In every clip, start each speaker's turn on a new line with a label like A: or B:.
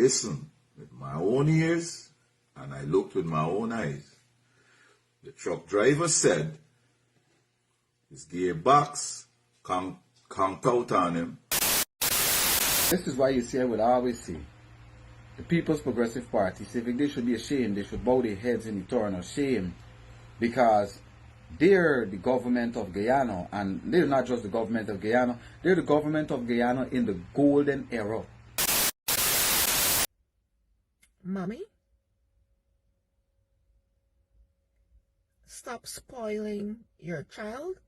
A: listened with my own ears and I looked with my own eyes. The truck driver said his gearbox conked out on him.
B: This is why you see, I would always say, the People's Progressive Party, civic, they should be ashamed. They should bow their heads in eternal shame, because they're the government of Guyana, and they're not just the government of Guyana, they're the government of Guyana in the golden era.
C: Mommy, stop spoiling your child,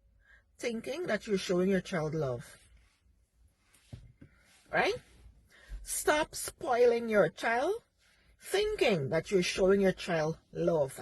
C: thinking that you're showing your child love. Right? Stop spoiling your child, thinking that you're showing your child love.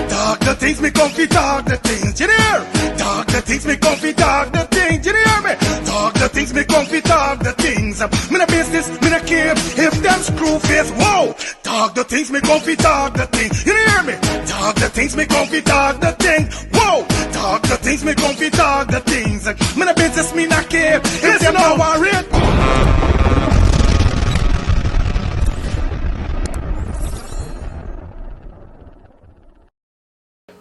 D: Talk the things, me comfy, talk the things, you hear? Talk the things, me comfy, talk the things, you hear me? Talk the things, me comfy, talk the things. Me no business, me no care if them screw face, whoa. Talk the things, me comfy, talk the things, you hear me? Talk the things, me comfy, talk the things, whoa. Talk the things, me comfy, talk the things. Me no business, me no care if them no worry.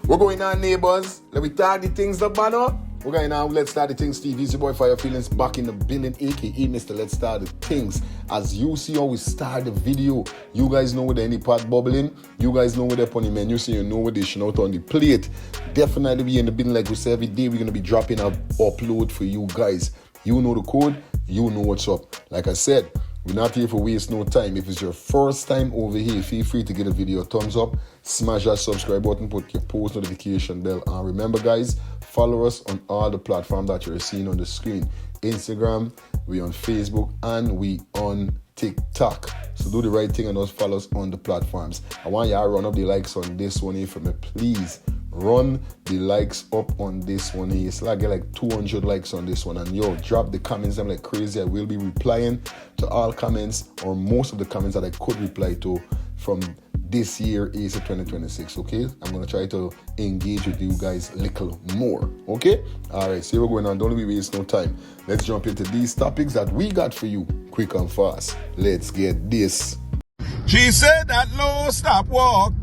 E: We're going on, neighbors. Let me start the things, the banner. We're going on. Let's Start the Things. Steve, easy boy, Fire Feelings back in the building, aka Mr. Let's Start the Things. As you see how we start the video, you guys know where the any pot bubbling. You guys know where they're on the menu, so you know where they should out on the plate. Definitely be in the building like we say every day. We're gonna be dropping an upload for you guys. You know the code. You know what's up. Like I said, we're not here for waste no time. If it's your first time over here, feel free to give the video a thumbs up, smash that subscribe button, put your post notification bell, and remember guys, follow us on all the platforms that you're seeing on the screen. Instagram, we on Facebook, and we on TikTok. So do the right thing and just follow us on the platforms. I want y'all to run up the likes on this one here for me, please. Run the likes up on this one here. So I get like 200 likes on this one, and yo, drop the comments. I'm like crazy. I will be replying to all comments, or most of the comments that I could reply to from this year is 2026. Okay, I'm gonna try to engage with you guys a little more. Okay, all right, so we're going on. Don't waste no time. Let's jump into these topics that we got for you quick and fast. Let's get this.
D: She said that no stop walk,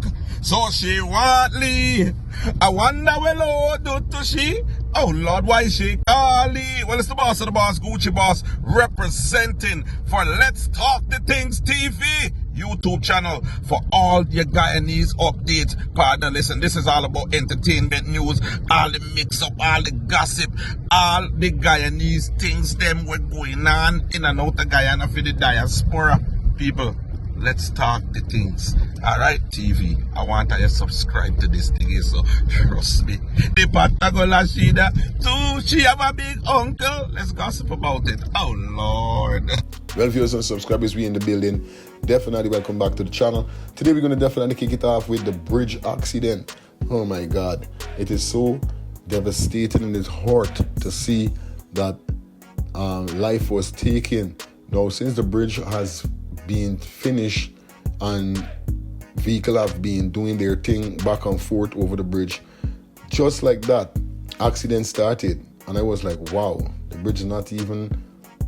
D: so she want leave. I wonder what Lord do to she. Oh Lord, why she call it? Well, it's the boss of the boss, Gucci Boss, representing for Let's Talk the Things TV YouTube channel for all your Guyanese updates. Pardon, listen, this is all about entertainment news, all the mix up, all the gossip, all the Guyanese things them were going on in and out of Guyana for the diaspora people. Let's Talk the Things. Alright, TV. I want you to subscribe to this thing, so trust me. The Patagola Shida, too, she have a big uncle. Let's gossip about it. Oh Lord.
E: Well, viewers and subscribers, we in the building. Definitely welcome back to the channel. Today we're going to definitely kick it off with the bridge accident. Oh my God. It is so devastating and it's hurt to see that life was taken. Now, since the bridge has been finished and vehicle have been doing their thing back and forth over the bridge, just like that, accident started. And I was like, wow, the bridge is not even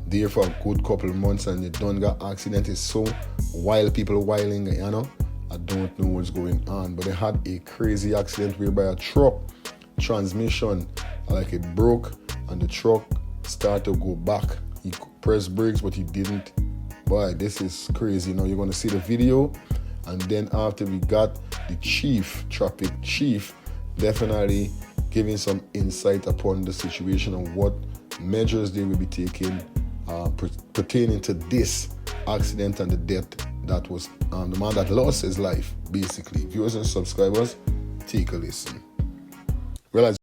E: there for a good couple of months and it done got accident. Is so wild, people wilding, you know. I don't know what's going on, but they had a crazy accident whereby a truck transmission, like it broke and the truck started to go back. He pressed brakes, but he didn't. Boy, this is crazy. Now you're going to see the video, and then after we got the traffic chief, definitely giving some insight upon the situation and what measures they will be taking pertaining to this accident and the death that was the man that lost his life, basically. Viewers and subscribers, take a listen. Well, as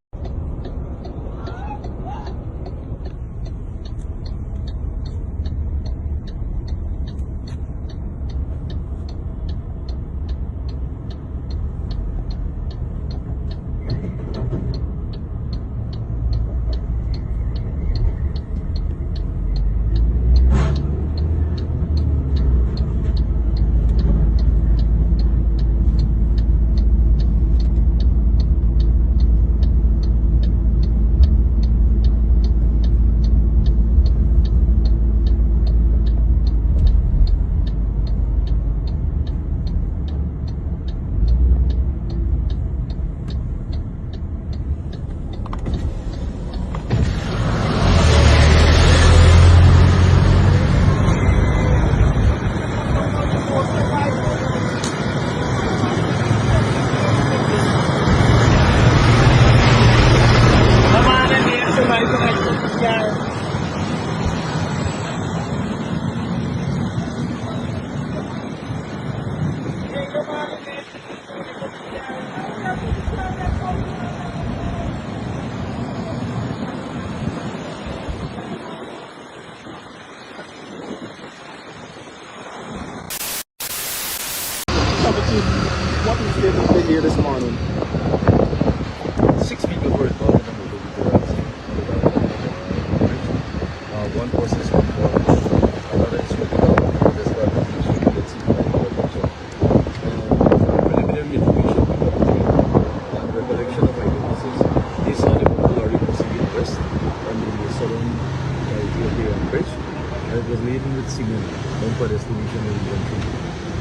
F: cement down for destination and inventory.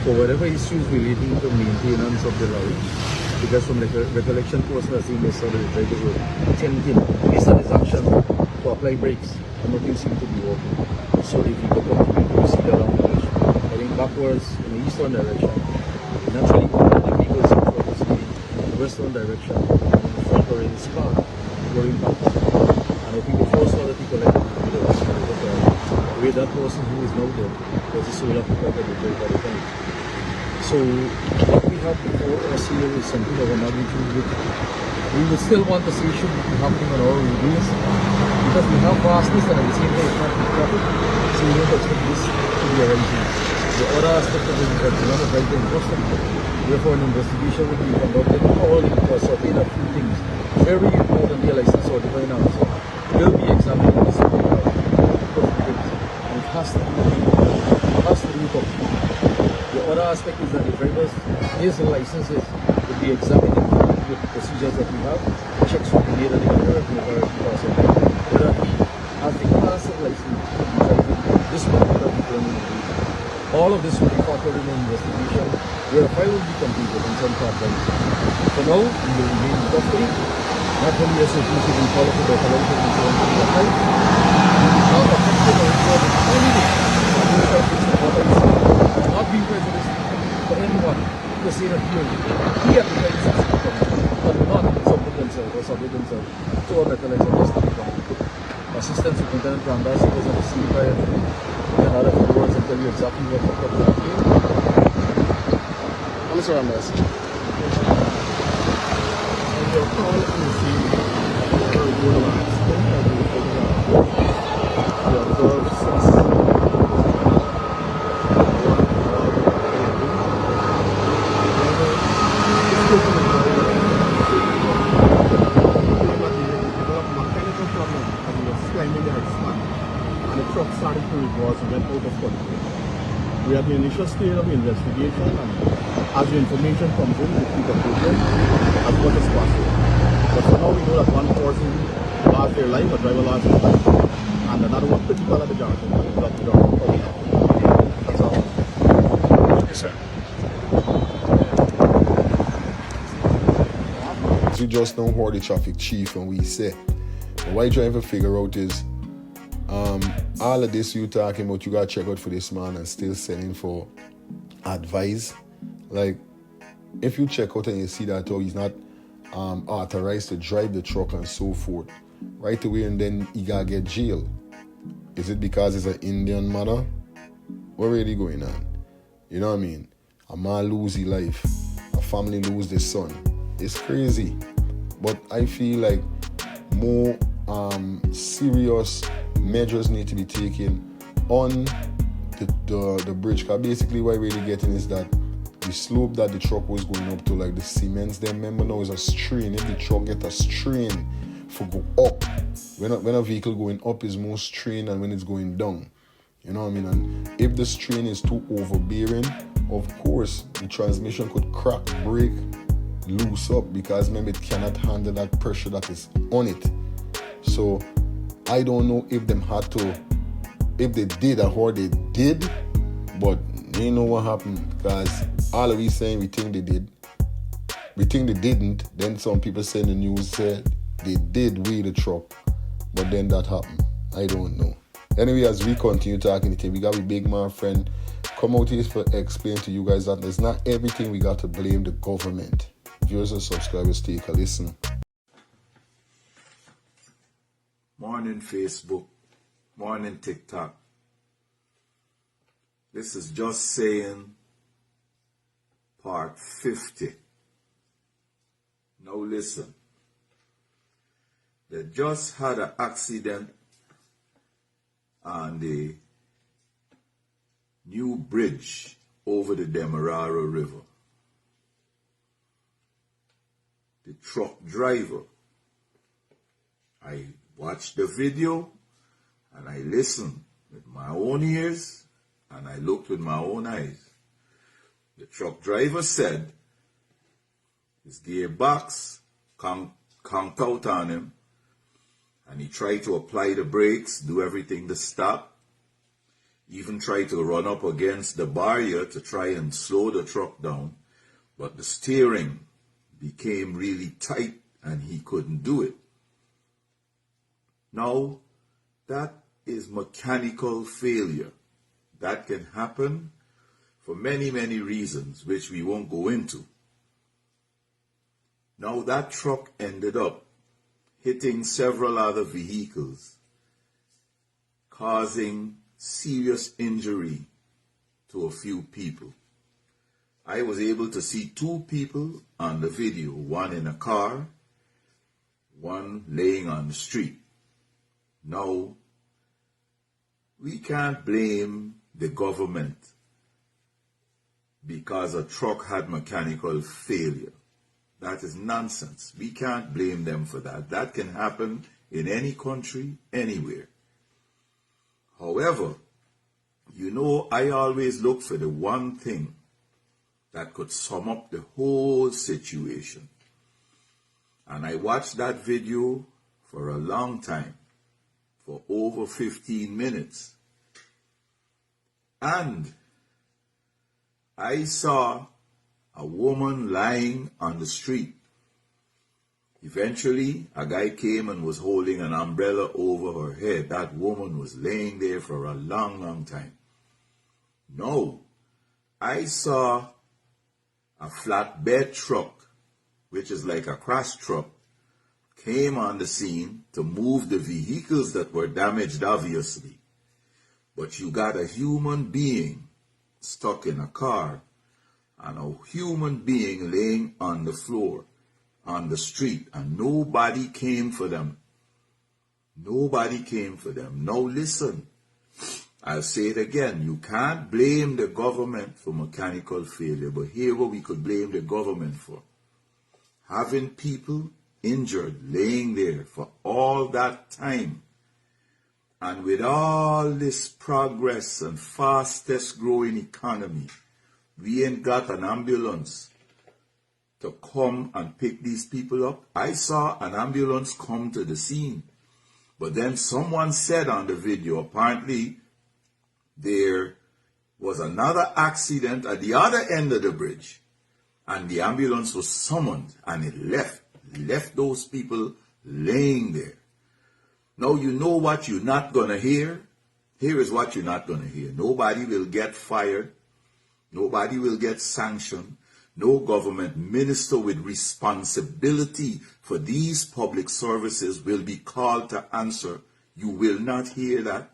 F: For whatever issues relating to maintenance of the lorry, because from the recollection person has seen this, the drivers were attempting, based on his action, to apply brakes, and nothing seemed to be working. So if you look up, you see the long bridge heading backwards in the eastern direction. Naturally, one of the vehicles in front is in the western direction, and in the front already is parked, going backwards. And I think the first one that he collected was the way that person who is now dead was the sole occupant of the vehicle at the time. So what we have before us here is something of a magnitude which we would still want to see should be happening on our roadways, because we have vastness and at the same time traffic, so we don't expect this to be arising. The other aspect of it is that it's not a right infrastructure. Therefore, an investigation would be conducted only to ascertain a few things. Very important, the license or divine officer will be examining this and it has to be up. The other aspect is that the drivers, his licenses will be examined with the procedures that we have, checks will be made at the owner of the person, whether he has the class of license to be driving this particular vehicle in the vehicle. All of this will be factored in the investigation, where a file will be completed and sent to advice. For now, we will remain in custody. Not only SOPs will be followed with the collective insurance in the file, we will not affect or report anything not being prejudiced for anyone to say that he had the license but not submit themselves to a recollection just to become. Assistant Superintendent Ramdas was on the scene prior to me. You can add a few words and tell you exactly what happened here.
E: Mr. Ramdas.
F: Your call on the scene you observe six
G: truck started to reverse and went out of control. We are at the initial stage of the investigation, and as the information comes in, we keep updated as much as possible. But for now, we know that one person lost their life, a driver lost his life, and another one critical at the junction. That's all.
E: Yes, sir. We just now heard the traffic chief and we say, what I trying to figure out is, all of this you talking about, you gotta check out for this man and still selling for advice. Like, if you check out and you see that he's not authorized to drive the truck and so forth, right away, and then he gotta get jailed. Is it because it's an Indian mother? What really going on? You know what I mean? A man lose his life, a family lose their son. It's crazy. But I feel like more serious measures need to be taken on the bridge. Because basically what I'm really getting is that the slope that the truck was going up to, like the cements, them remember now is a strain. If the truck get a strain for go up, when a vehicle going up is more strain than when it's going down. You know what I mean? And if the strain is too overbearing, of course the transmission could crack, break, loose up, because remember it cannot handle that pressure that is on it. So I don't know if they did or they did, but they know what happened, because all of we saying we think they did. We think they didn't. Then some people say in the news said they did weigh the truck, but then that happened. I don't know. Anyway, as we continue talking the thing, we got a big man friend come out here for explain to you guys that there's not everything we got to blame the government. Viewers and subscribers, take a listen.
A: Morning Facebook, morning TikTok. This is Just Saying part 50. Now listen. They just had an accident on the new bridge over the Demerara River. The truck driver, I watched the video and I listened with my own ears and I looked with my own eyes. The truck driver said his gearbox conked out on him and he tried to apply the brakes, do everything to stop. even tried to run up against the barrier to try and slow the truck down, but the steering became really tight and he couldn't do it. Now, that is mechanical failure. That can happen for many, many reasons, which we won't go into. Now, that truck ended up hitting several other vehicles, causing serious injury to a few people. I was able to see two people on the video, one in a car, one laying on the street. Now, we can't blame the government because a truck had mechanical failure. That is nonsense. We can't blame them for that. That can happen in any country, anywhere. However, you know, I always look for the one thing that could sum up the whole situation. And I watched that video for a long time, for over 15 minutes. And I saw a woman lying on the street. Eventually, a guy came and was holding an umbrella over her head. That woman was laying there for a long, long time. No, I saw a flatbed truck, which is like a crash truck, came on the scene to move the vehicles that were damaged, obviously. But you got a human being stuck in a car and a human being laying on the floor, on the street, and nobody came for them. Nobody came for them. Now listen, I'll say it again. You can't blame the government for mechanical failure, but here what we could blame the government for. Having people injured, laying there for all that time. And with all this progress and fastest growing economy, we ain't got an ambulance to come and pick these people up. I saw an ambulance come to the scene. But then someone said on the video, apparently there was another accident at the other end of the bridge. And the ambulance was summoned and it left those people laying there. Now you know what you're not going to hear? Here is what you're not going to hear. Nobody will get fired. Nobody will get sanctioned. No government minister with responsibility for these public services will be called to answer. You will not hear that.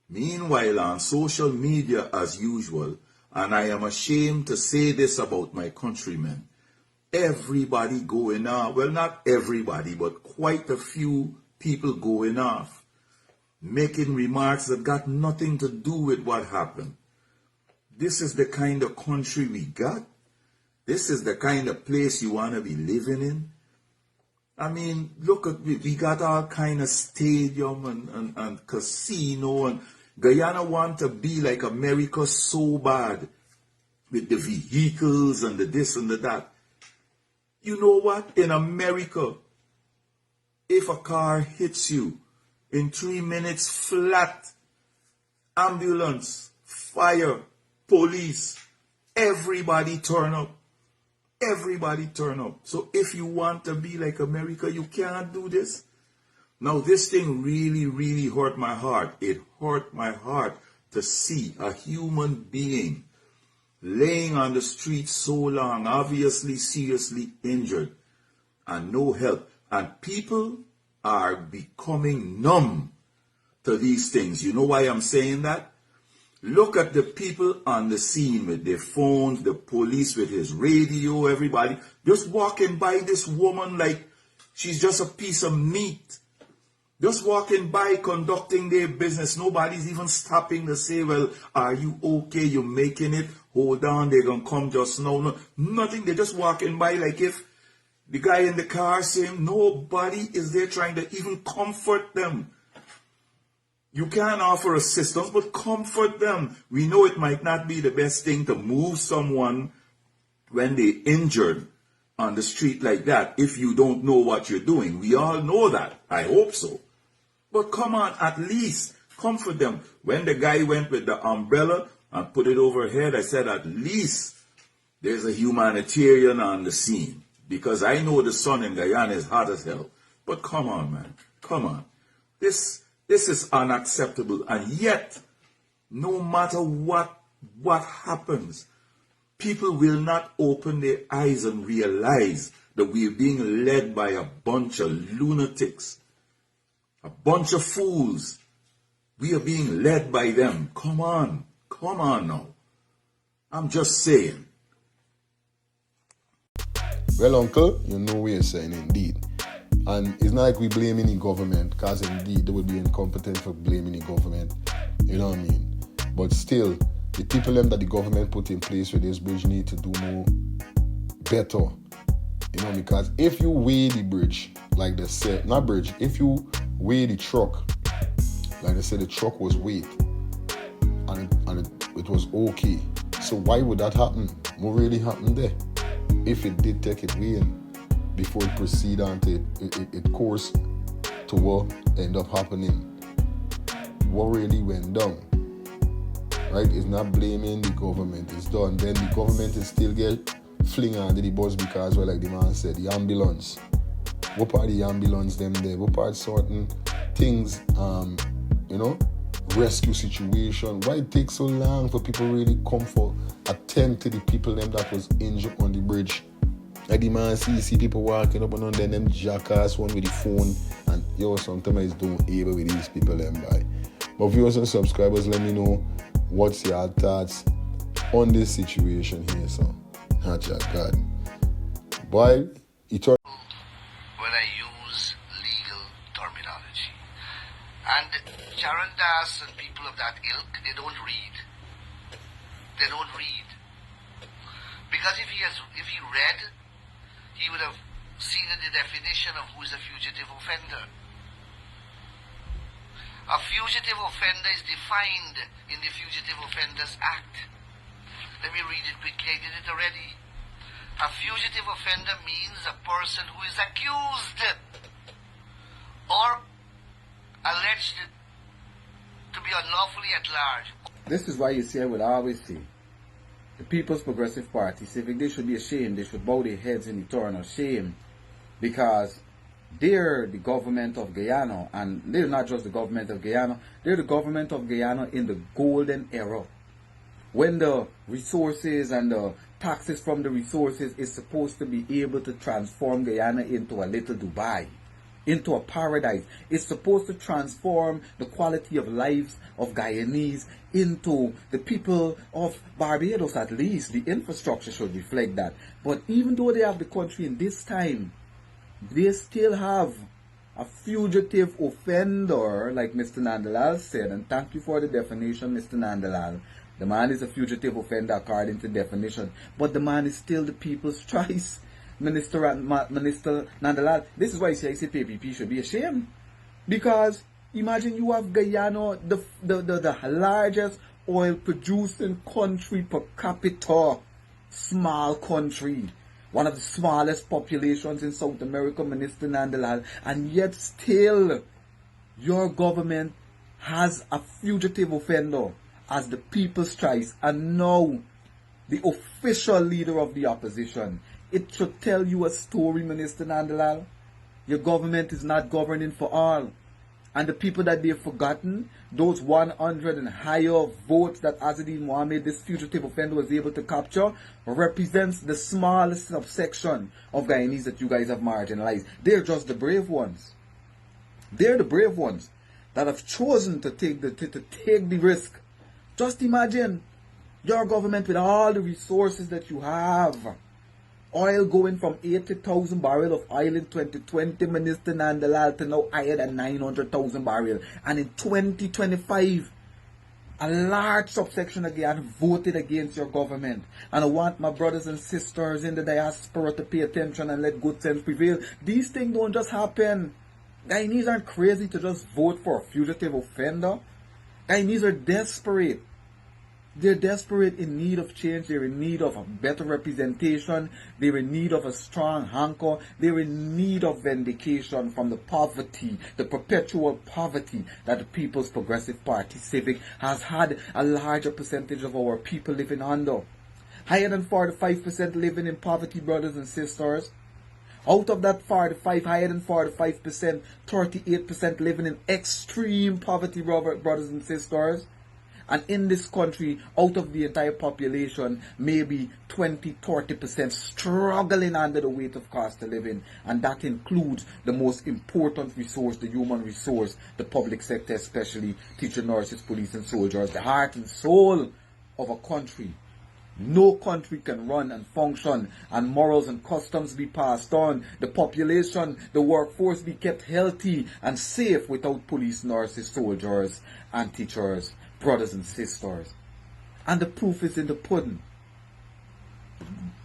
A: Meanwhile, on social media as usual, and I am ashamed to say this about my countrymen, everybody going off, well not everybody, but quite a few people going off, making remarks that got nothing to do with what happened. This is the kind of country we got. This is the kind of place you want to be living in. I mean, look at, we got all kind of stadium and casino, and Guyana want to be like America so bad with the vehicles and the this and the that. You know what? In America, if a car hits you, in 3 minutes flat, ambulance, fire, police, everybody turn up. Everybody turn up. So if you want to be like America, you can't do this. Now this thing really, really hurt my heart. It hurt my heart to see a human being laying on the street so long, obviously seriously injured, and no help. And people are becoming numb to these things. You know why I'm saying that? Look at the people on the scene with their phones, the police with his radio, everybody just walking by this woman like she's just a piece of meat. Just walking by, conducting their business. Nobody's even stopping to say, well, are you okay? You're making it? Hold on, they're going to come just now. No, nothing. They're just walking by like if the guy in the car saying, nobody is there trying to even comfort them. You can offer assistance, but comfort them. We know it might not be the best thing to move someone when they're injured on the street like that if you don't know what you're doing. We all know that. I hope so. But come on, at least Comfort them. When the guy went with the umbrella and put it over her head, I said, at least there's a humanitarian on the scene. Because I know the sun in Guyana is hot as hell. But come on, man. Come on. This is unacceptable. And yet, no matter what happens, people will not open their eyes and realize that we're being led by a bunch of lunatics, a bunch of fools. We are being led by them. Come on now. I'm just saying.
E: Well, uncle, you know what you're saying, indeed. And it's not like we blame any government, because indeed they would be incompetent for blaming the government. You know what I mean? But still, the people them that the government put in place for this bridge need to do more better. You know, because if you weigh the bridge, like they said, not bridge, if you weigh the truck, like they said, the truck was weight, and it was okay. So why would that happen? What really happened there? If it did take it weighing before it proceed on to it course to what end up happening, what really went down, right? It's not blaming the government. It's done. Then the government is still get fling under the bus because, well, like the man said, the ambulance. What part the ambulance them there? What part certain things, you know, rescue situation? Why it take so long for people really come for attend to the people them that was injured on the bridge? Like the man see people walking up and on them jackass one with the phone, and sometimes don't able with these people them by. But viewers and subscribers, let me know what's your thoughts on this situation here, so. Not your God. Boy,
H: when I use legal terminology. And Charan Das and people of that ilk, they don't read. They don't read. Because if he read, he would have seen in the definition of who is a fugitive offender. A fugitive offender is defined in the Fugitive Offenders Act. Let me read it quickly. I did it already. A fugitive offender means a person who is accused or alleged to be unlawfully at large.
B: This is why you see, I would always say, the People's Progressive Party, civic, they should be ashamed. They should bow their heads in eternal shame, because they're the government of Guyana, and they're not just the government of Guyana, they're the government of Guyana in the golden era, when the resources and the taxes from the resources is supposed to be able to transform Guyana into a little Dubai, into a paradise. It's supposed to transform the quality of lives of Guyanese into the people of Barbados, at least. The infrastructure should reflect that. But even though they have the country in this time, they still have a fugitive offender, like Mr. Nandalal said, and thank you for the definition, Mr. Nandalal. The man is a fugitive offender according to definition, but the man is still the people's choice. Minister Nandalal, this is why I say PPP should be ashamed. Because imagine you have Guyana, the largest oil producing country per capita, small country, one of the smallest populations in South America, Minister Nandalal, and yet still your government has a fugitive offender as the people's choice, and now the official leader of the opposition. It should tell you a story, Minister Nandalal. Your government is not governing for all. And the people that they've forgotten, those 100 and higher votes that Azadine Mohammed, this fugitive offender, was able to capture, represents the smallest subsection of Guyanese that you guys have marginalized. They're just the brave ones. They're the brave ones that have chosen to take the risk. Just imagine your government with all the resources that you have. Oil going from 80,000 barrels of oil in 2020, Minister Nandalal, to now higher than 900,000 barrels. And in 2025, a large subsection of Guyana voted against your government. And I want my brothers and sisters in the diaspora to pay attention and let good sense prevail. These things don't just happen. Guyanese aren't crazy to just vote for a fugitive offender. Guyanese are desperate. They're desperate, in need of change. They're in need of a better representation. They're in need of a strong anchor. They're in need of vindication from the poverty, the perpetual poverty that the People's Progressive Party Civic has had a larger percentage of our people living under. Higher than 45% living in poverty, brothers and sisters. Out of that 45, higher than 45%, 38% living in extreme poverty, brothers and sisters. And in this country, out of the entire population, maybe 20-30% struggling under the weight of cost of living. And that includes the most important resource, the human resource, the public sector especially, teachers, nurses, police and soldiers, the heart and soul of a country. No country can run and function and morals and customs be passed on, the population, the workforce be kept healthy and safe without police, nurses, soldiers and teachers, brothers and sisters. And the proof is in the pudding.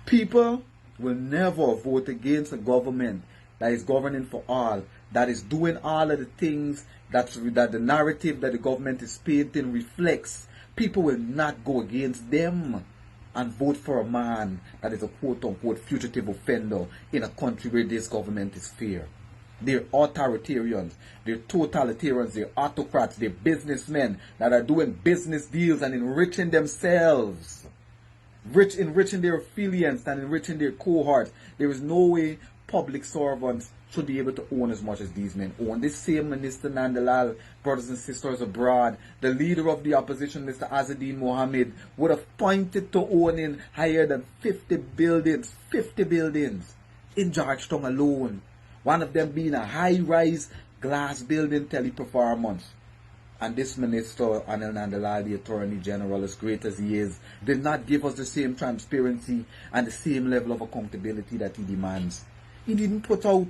B: People will never vote against a government that is governing for all, that is doing all of the things that the narrative that the government is painting reflects. People will not go against them and vote for a man that is a quote-unquote fugitive offender in a country where this government is fair. They're authoritarians, they're totalitarians, they're autocrats, they're businessmen that are doing business deals and enriching themselves, enriching their affiliates and enriching their cohorts. There is no way public servants should be able to own as much as these men own. This same Minister Nandalal, brothers and sisters abroad, the leader of the opposition, Mr. Azadeen Mohammed, would have pointed to owning higher than 50 buildings in Georgetown alone. One of them being a high-rise glass building teleperformance. And this minister, Anil Nandalal, the Attorney General, as great as he is, did not give us the same transparency and the same level of accountability that he demands. He didn't put out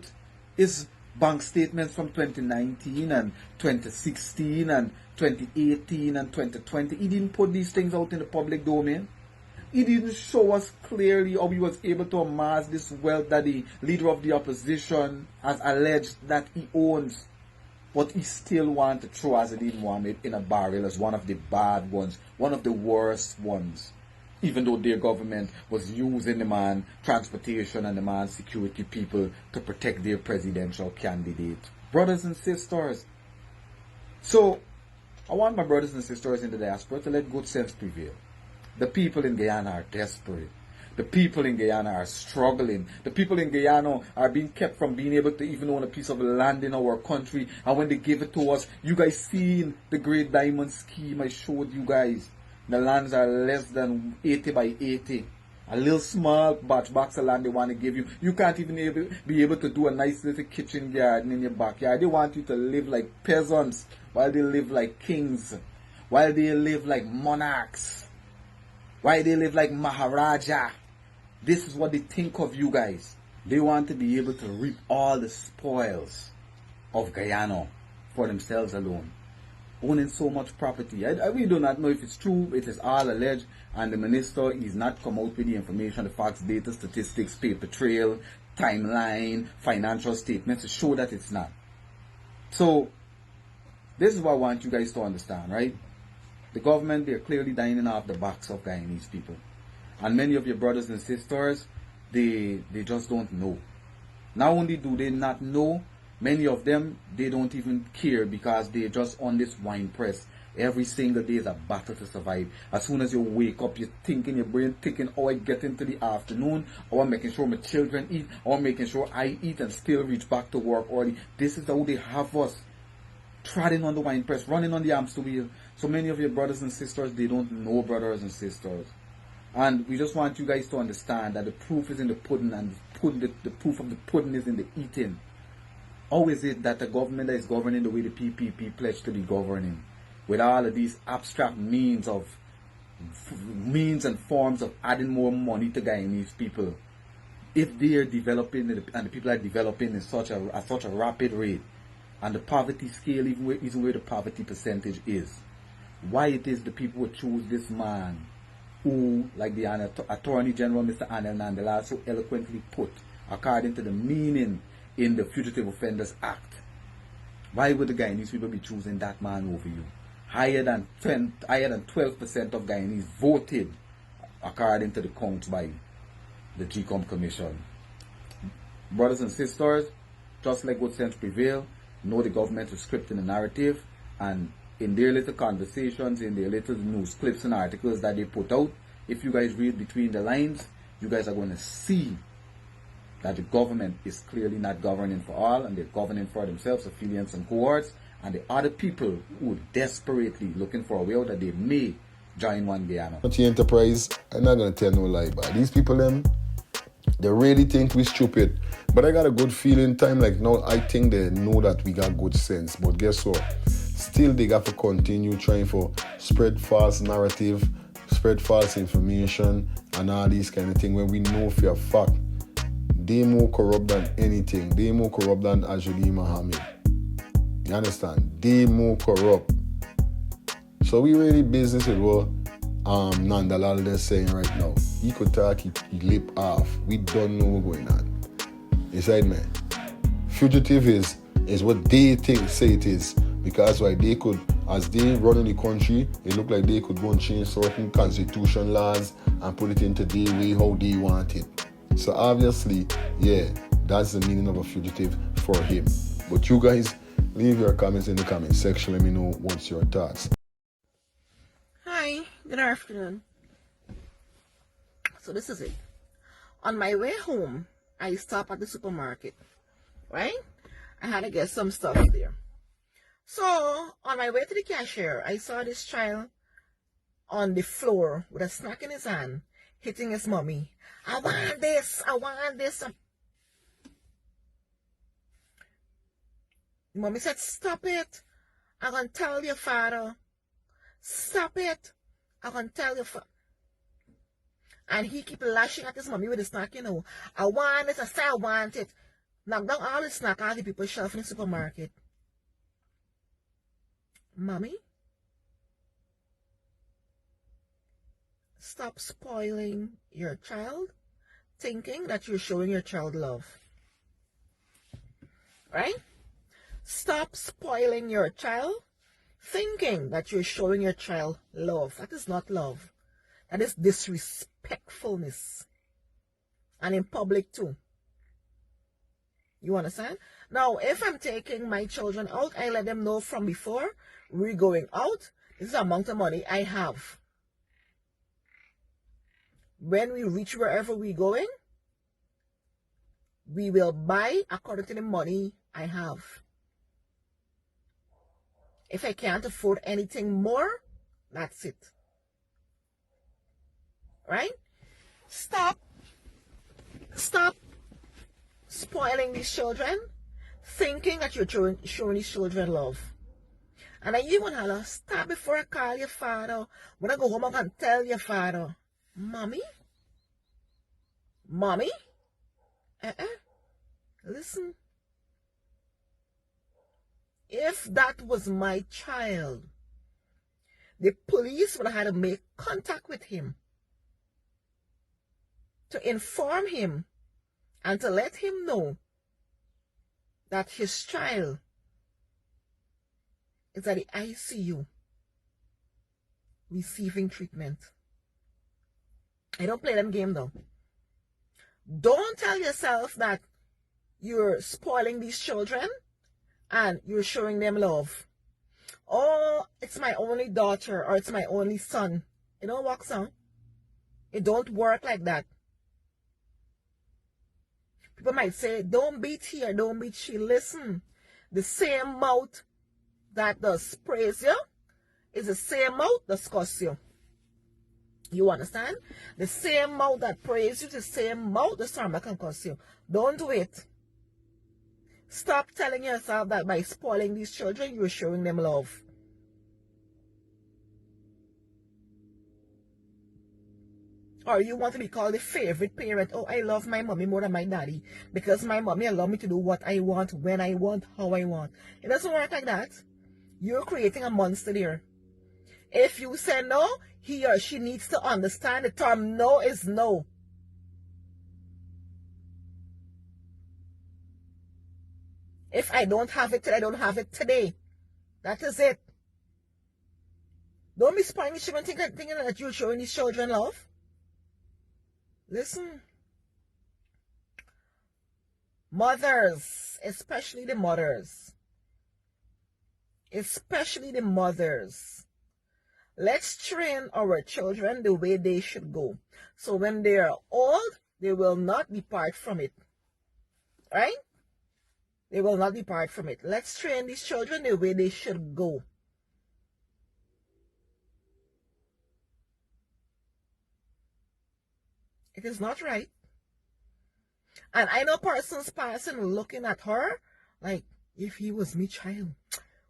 B: his bank statements from 2019 and 2016 and 2018 and 2020. He didn't put these things out in the public domain. He didn't show us clearly how he was able to amass this wealth that the leader of the opposition has alleged that he owns. But he still wants to throw Azadeen Mohammed in a barrel as one of the bad ones, one of the worst ones. Even though their government was using the man transportation and the man security people to protect their presidential candidate. Brothers and sisters. So, I want my brothers and sisters in the diaspora to let good sense prevail. The people in Guyana are desperate. The people in Guyana are struggling. The people in Guyana are being kept from being able to even own a piece of land in our country. And when they give it to us, you guys seen the Great Diamond Scheme I showed you guys. The lands are less than 80 by 80. A little small box of land they want to give you. You can't even be able to do a nice little kitchen garden in your backyard. They want you to live like peasants while they live like kings. While they live like monarchs. While they live like Maharaja. This is what they think of you guys. They want to be able to reap all the spoils of Guyana for themselves alone. Owning so much property. I really do not know if it's true. It is all alleged. And the minister is not come out with the information, the facts, data, statistics, paper trail, timeline, financial statements to show that it's not. So, this is what I want you guys to understand, right? The government, they're clearly dining off the backs of Guyanese people. And many of your brothers and sisters, they just don't know. Not only do they not know, many of them, they don't even care because they're just on this wine press. Every single day is a battle to survive. As soon as you wake up, you're thinking, your brain thinking, oh, I get into the afternoon, or I'm making sure my children eat, or I'm making sure I eat and still reach back to work early. This is how they have us. Treading on the wine press, running on the hamster wheel. So many of your brothers and sisters, they don't know, brothers and sisters. And we just want you guys to understand that the proof is in the pudding, and the proof of the pudding is in the eating. How is it that the government that is governing the way the PPP pledged to be governing, with all of these abstract means and forms of adding more money to Guyanese people, if they are developing and the people are developing at such a rapid rate, and the poverty scale even where the poverty percentage is, why it is the people would choose this man who, like the Attorney General Mr. Anil Nandalal so eloquently put, according to the meaning in the Fugitive Offenders Act, why would the Guyanese people be choosing that man over you? higher than 12% of Guyanese voted according to the count by the GCOM Commission. Brothers and sisters, just let good sense prevail. Know the government is scripting the narrative, and in their little conversations, in their little news clips and articles that they put out, if you guys read between the lines, you guys are going to see that the government is clearly not governing for all, and they're governing for themselves, affiliates and cohorts, and the other people who are desperately looking for a way out that they may join one Guyana.
E: Enterprise, I'm not going to tell no lie, but these people, they really think we stupid. But I got a good feeling time like now, I think they know that we got good sense. But guess what? Still, they got to continue trying to spread false narrative, spread false information, and all these kind of things when we know for a fact they more corrupt than anything. They more corrupt than Ajuli Muhammad. You understand? They more corrupt. So we really business with what Nandalal is saying right now. He could talk, he lip off. We don't know what's going on. Inside man. Fugitive is what they say it is. Because why they could, as they run in the country, it look like they could go and change certain constitution laws and put it into their way how they want it. So obviously, yeah, that's the meaning of a fugitive for him. But you guys, leave your comments in the comment section. Let me know what's your thoughts.
C: Hi, good afternoon. So this is it. On my way home, I stopped at the supermarket, right? I had to get some stuff there. So on my way to the cashier, I saw this child on the floor with a snack in his hand, hitting his mommy. I want this, I want this. The mommy said, stop it. I'm going to tell your father. Stop it. I'm going to tell your father. And he keep lashing at his mommy with the snack, you know. I want it, I say I want it. Knock down all the snack out the people's shelf in the supermarket. Mommy? Stop spoiling your child, thinking that you're showing your child love. Right? Stop spoiling your child, thinking that you're showing your child love. That is not love. That is disrespectfulness. And in public too. You understand? Now, if I'm taking my children out, I let them know from before we're going out. This is the amount of money I have. When we reach wherever we're going, we will buy according to the money I have. If I can't afford anything more, that's it. Right? Stop spoiling these children, thinking that you're showing these children love. And I even holler, stop before I call your father. When I go home, I can tell your father, Mommy? Mommy? Listen. If that was my child, the police would have had to make contact with him to inform him and to let him know that his child is at the ICU receiving treatment. I don't play them game though. Don't tell yourself that you're spoiling these children and you're showing them love. Oh, it's my only daughter or it's my only son. It don't work so. It don't work like that. People might say, don't beat here, don't beat she. Listen, the same mouth that does praise you is the same mouth that curse you. You understand? The same mouth that praise you is the same mouth that can curse you. Don't do it. Stop telling yourself that by spoiling these children, you're showing them love. Or you want to be called the favorite parent. Oh, I love my mommy more than my daddy because my mommy allows me to do what I want, when I want, how I want. It doesn't work like that. You're creating a monster there. If you say no, he or she needs to understand the term no is no. If I don't have it today, I don't have it today. That is it. Don't be spoiling these children thinking that you're showing these children love. Listen. Mothers, especially the mothers. Especially the mothers. Let's train our children the way they should go. So when they are old, they will not depart from it. Right? They will not depart from it. Let's train these children the way they should go. It is not right. And I know persons passing looking at her like, if he was me child,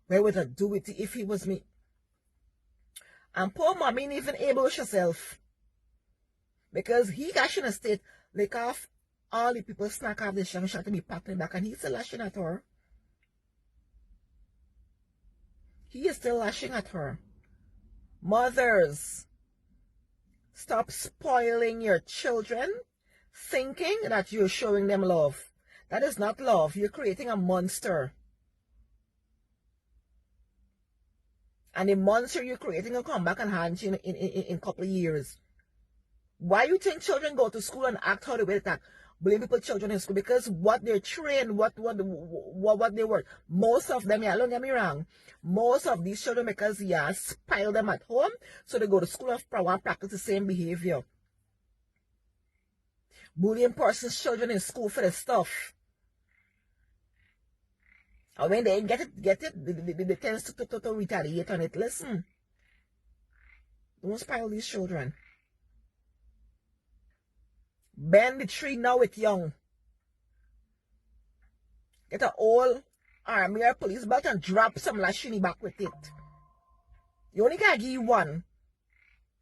C: where would I do it if he was me? And poor mommy ain't even able with herself. Because he got in a state, like off all the people snack off the young shot to be packing back, and he's still lashing at her. He is still lashing at her. Mothers, stop spoiling your children, thinking that you're showing them love. That is not love. You're creating a monster. And the monster you're creating will come back and haunt you in a couple of years. Why you think children go to school and act how they will act? Blame people children in school because what they're trained, what they were. Most of them, yeah, don't get me wrong. Most of these children, because yeah, spile them at home, so they go to school and practice the same behavior. Bullying persons' children in school for the stuff. And when they get it, they tend to retaliate on it. Listen. Don't spile these children. Bend the tree now with young. Get an old army or police belt and drop some lashini back with it. You only gotta give you one.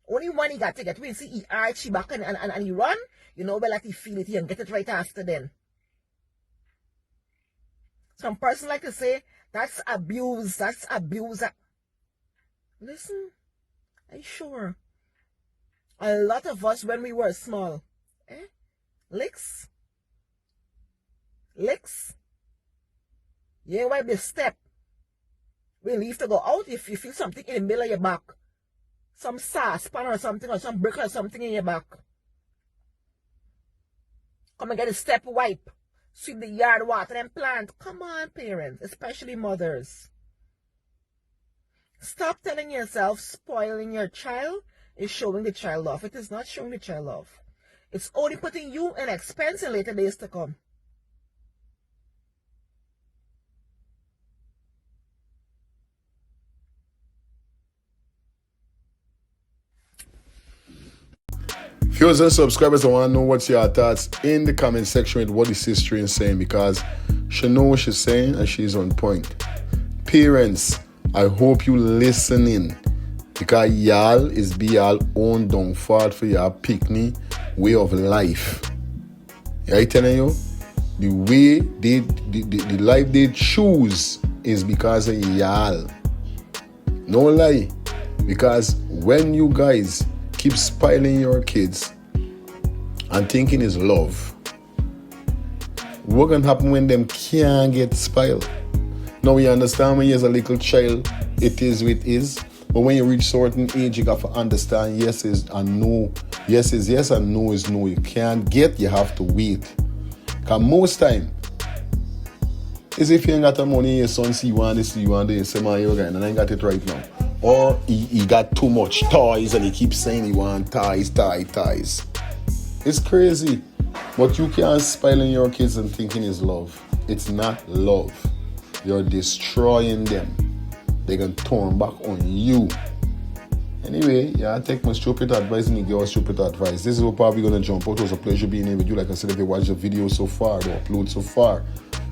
C: Only one he got to get. When you see he arch he back and he run, you know well that he feel it and get it right after then. Some person like to say, that's abuse, that's abuse. Listen, are you sure? A lot of us when we were small, licks. You ain't wipe the step. We leave to go out if you feel something in the middle of your back. Some saucepan or something or some brick or something in your back. Come and get a step wipe. Sweep the yard, water and plant. Come on, parents, especially mothers. Stop telling yourself spoiling your child is showing the child love. It is not showing the child love. It's only putting you in expense in later days to come.
E: Viewers and subscribers, I want to know what's your thoughts in the comment section with what the sister is saying, because she knows what she's saying and she's on point. Parents, I hope you listening, because y'all is be y'all own downfall for your picnic way of life. I telling you, the way the life they choose is because of y'all. No lie, because when you guys keep spoiling your kids and thinking is love, what gonna happen when them can't get spoiled? Now we understand when you're a little child, it is what it is. But when you reach certain age, you got to understand yes is and no. Yes is yes and no is no. You can't get, you have to wait. Because most time, is if you ain't got the money, your son see you want this, you want this, say man, you're going, and I ain't got it right now. Or he got too much toys and he keeps saying he want toys. It's crazy. But you can't spoiling your kids and thinking it's love. It's not love. You're destroying them. They're going to turn back on you. Anyway, yeah, I take my stupid advice and you give us stupid advice. This is what probably going to jump out. It was a pleasure being here with you. Like I said, if you watch the video so far, the upload so far,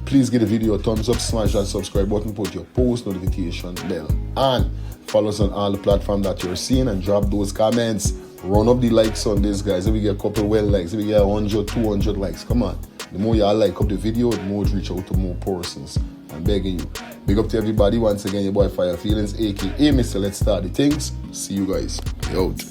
E: please give the video a thumbs up, smash that subscribe button, put your post notification bell, and follow us on all the platforms that you're seeing, and drop those comments. Run up the likes on this, guys. If we get a couple well likes, if we get 100, 200 likes, come on. The more y'all like up the video, the more it reach out to more persons. I'm begging you. Big up to everybody. Once again, your boy Fire Feelings, aka Mr. Let's Start the Things. See you guys. Out.